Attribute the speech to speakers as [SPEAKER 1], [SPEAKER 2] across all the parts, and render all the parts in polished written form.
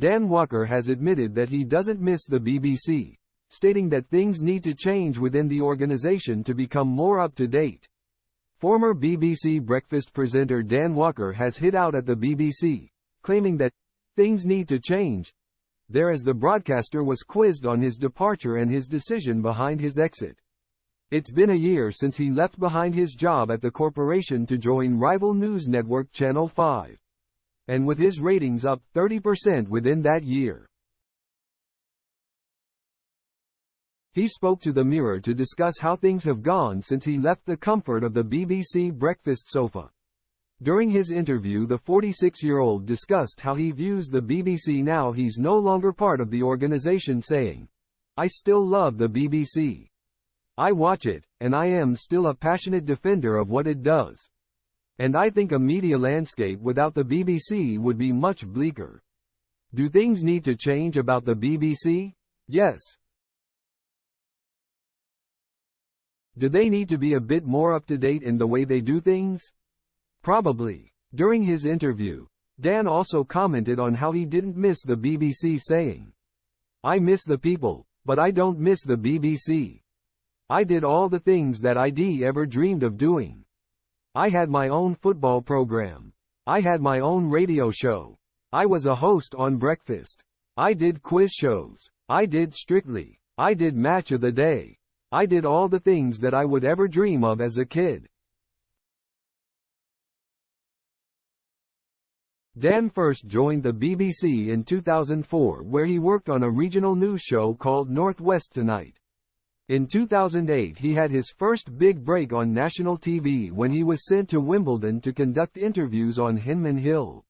[SPEAKER 1] Dan Walker has admitted that he doesn't miss the BBC, stating that things need to change within the organization to become more up-to-date. Former BBC Breakfast presenter Dan Walker has hit out at the BBC, claiming that things need to change there as the broadcaster was quizzed on his departure and his decision behind his exit. It's been a year since he left behind his job at the corporation to join rival news network Channel 5. And with his ratings up 30% within that year. He spoke to the Mirror to discuss how things have gone since he left the comfort of the BBC breakfast sofa. During his interview, the 46-year-old discussed how he views the BBC now he's no longer part of the organization, saying, "I still love the BBC. I watch it, and I am still a passionate defender of what it does. And I think a media landscape without the BBC would be much bleaker. Do things need to change about the BBC? Yes. Do they need to be a bit more up-to-date in the way they do things? Probably." During his interview, Dan also commented on how he didn't miss the BBC, saying, "I miss the people, but I don't miss the BBC. I did all the things that I'd ever dreamed of doing. I had my own football program. I had my own radio show. I was a host on Breakfast. I did quiz shows. I did Strictly. I did Match of the Day. I did all the things that I would ever dream of as a kid." Dan first joined the BBC in 2004, where he worked on a regional news show called North West Tonight. In 2008 he had his first big break on national TV when he was sent to Wimbledon to conduct interviews on Hinman Hill.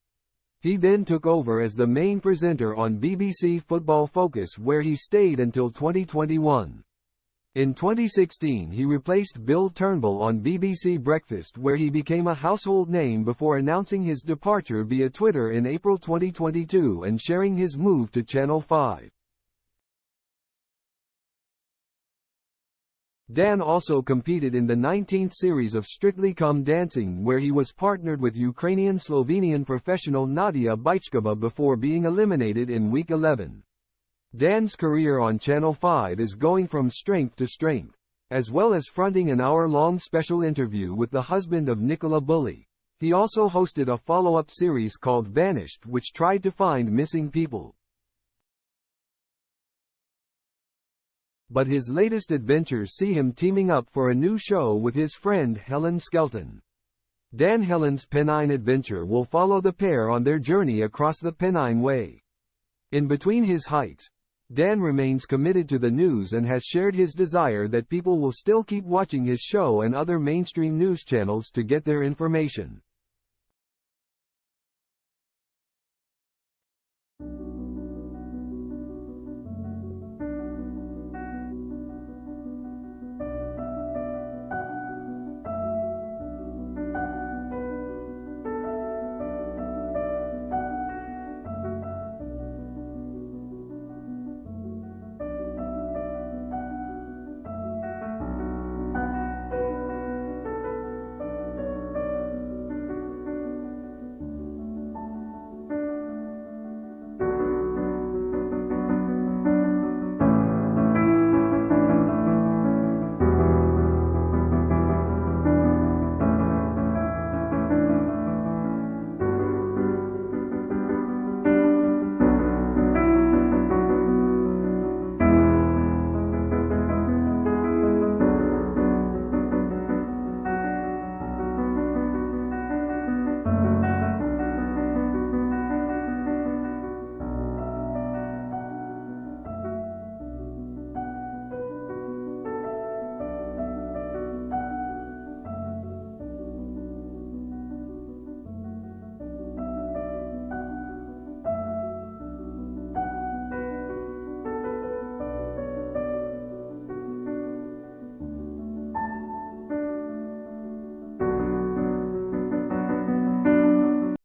[SPEAKER 1] He then took over as the main presenter on BBC Football Focus, where he stayed until 2021. In 2016 he replaced Bill Turnbull on BBC Breakfast, where he became a household name before announcing his departure via Twitter in April 2022 and sharing his move to Channel 5. Dan also competed in the 19th series of Strictly Come Dancing, where he was partnered with Ukrainian-Slovenian professional Nadia Bychkova before being eliminated in week 11. Dan's career on Channel 5 is going from strength to strength. As well as fronting an hour-long special interview with the husband of Nicola Bulley, he also hosted a follow-up series called Vanished, which tried to find missing people. But his latest adventures see him teaming up for a new show with his friend Helen Skelton. Dan Helen's Pennine Adventure will follow the pair on their journey across the Pennine Way. In between his heights, Dan remains committed to the news and has shared his desire that people will still keep watching his show and other mainstream news channels to get their information.